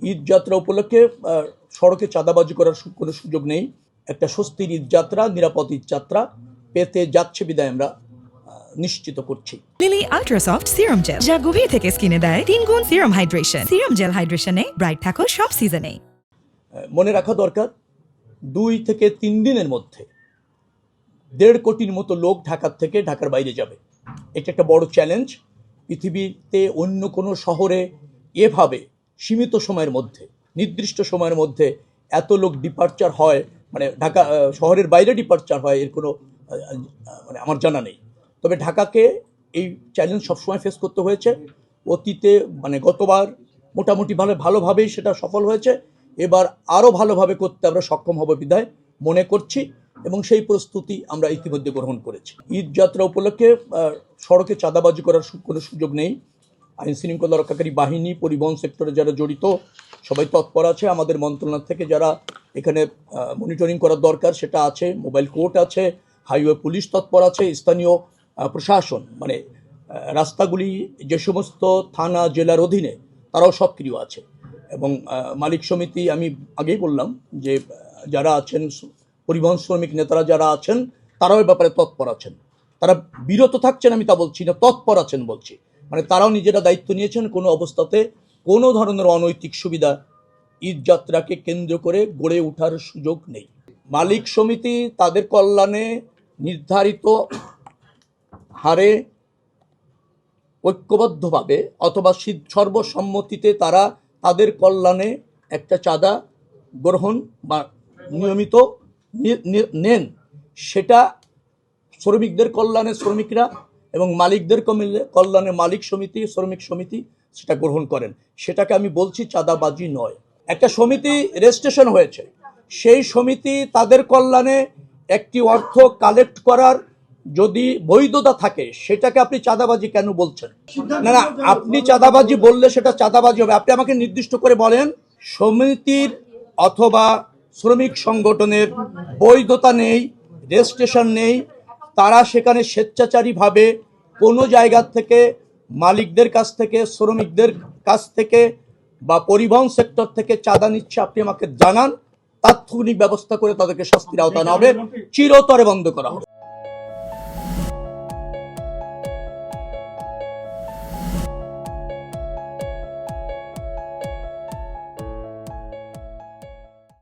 ঈদ যাত্রা উপলক্ষে সড়কে চাঁদাবাজি করার কোনো সুযোগ নেই। একটা স্বস্তির ঈদ যাত্রা, নিরাপদ ঈদ যাত্রা পেতে যাচ্ছে বিদায় আমরা নিশ্চিত করছি। Lily ultra soft serum gel, যা গভীর থেকে স্কিনে দেয় 3 গুণ সিরাম হাইড্রেশন। সিরাম জেল হাইড্রেশনে ব্রাইট থাকো সব সিজনে। মনে রাখা দরকার 2 থেকে 3 দিনের মধ্যে 1.5 কোটির মতো লোক ঢাকার থেকে ঢাকার বাইরে যাবে। এটা একটা বড় চ্যালেঞ্জ। পৃথিবীতে অন্য কোনো শহরে এভাবে সীমিত সময়ের মধ্যে, নির্দিষ্ট সময়ের মধ্যে এত লোক ডিপার্চার হয়, মানে ঢাকা শহরের বাইরে ডিপার্চার হয়, এর কোনো মানে আমার জানা নেই। তবে ঢাকাকে এই চ্যালেঞ্জ সবসময় ফেস করতে হয়েছে। অতীতে মানে গতবার মোটামুটি ভালোভাবেই সেটা সফল হয়েছে। এবার আরও ভালোভাবে করতে আমরা সক্ষম হব বিধায় মনে করছি এবং সেই প্রস্তুতি আমরা ইতিমধ্যে গ্রহণ করেছি। ঈদ যাত্রা উপলক্ষে সড়কে চাঁদাবাজি করার কোনো সুযোগ নেই। আইন শৃঙ্খলা রক্ষাকারী বাহিনী, পরিবহন সেক্টরে যারা জড়িত সবাই তৎপর আছে। আমাদের মন্ত্রণালয় থেকে যারা এখানে মনিটরিং করার দরকার সেটা আছে, মোবাইল কোর্ট আছে, হাইওয়ে পুলিশ তৎপর আছে, স্থানীয় প্রশাসন মানে রাস্তাগুলি যে সমস্ত থানা জেলার অধীনে তারাও সক্রিয় আছে এবং মালিক সমিতি আমি আগেই বললাম যে যারা আছেন, পরিবহন শ্রমিক নেতারা যারা আছেন তারাও এ ব্যাপারে তৎপর আছেন। তারা বিরত থাকছেন আমি তা বলছি না, তৎপর আছেন বলছি। মানে তারাও নিজেরা দায়িত্ব নিয়েছেন। কোনো অবস্থাতে কোনো ধরনের অনৈতিক সুবিধা ঈদ যাত্রাকে কেন্দ্র করে গড়ে ওঠার সুযোগ নেই। মালিক সমিতি তাদের কল্যাণে নির্ধারিত হারে ঐক্যবদ্ধভাবে অথবা সর্বসম্মতিতে তারা তাদের কল্যাণে একটা চাঁদা গ্রহণ বা নিয়মিত নেন। সেটা শ্রমিকদের কল্যাণে শ্রমিকরা এবং মালিকদের কল্যাণে মালিক সমিতি, শ্রমিক সমিতি সেটা গ্রহণ করেন। সেটাকে আমি বলছি চাঁদাবাজি নয়। একটা সমিতি রেজিস্ট্রেশন হয়েছে, সেই সমিতি তাদের কল্যাণে একটি অর্থ কালেক্ট করার যদি বৈধতা থাকে সেটাকে আপনি চাঁদাবাজি কেন বলছেন? না না, আপনি চাঁদাবাজি বললে সেটা চাঁদাবাজি হবে। আপনি আমাকে নির্দিষ্ট করে বলেন সমিতির অথবা শ্রমিক সংগঠনের বৈধতা নেই, রেজিস্ট্রেশন নেই, তারা সেখানে স্বেচ্ছাচারীভাবে কোনো জায়গা থেকে মালিকদের কাছ থেকে, শ্রমিকদের কাছ থেকে বা পরিবহন সেক্টর থেকে চাঁদা নিচ্ছে, আপনি আমাকে জানান। তাৎক্ষণিক ব্যবস্থা করে তাদেরকে শাস্তির আওতায় আনা হবে, চিরতরে বন্ধ করা হবে।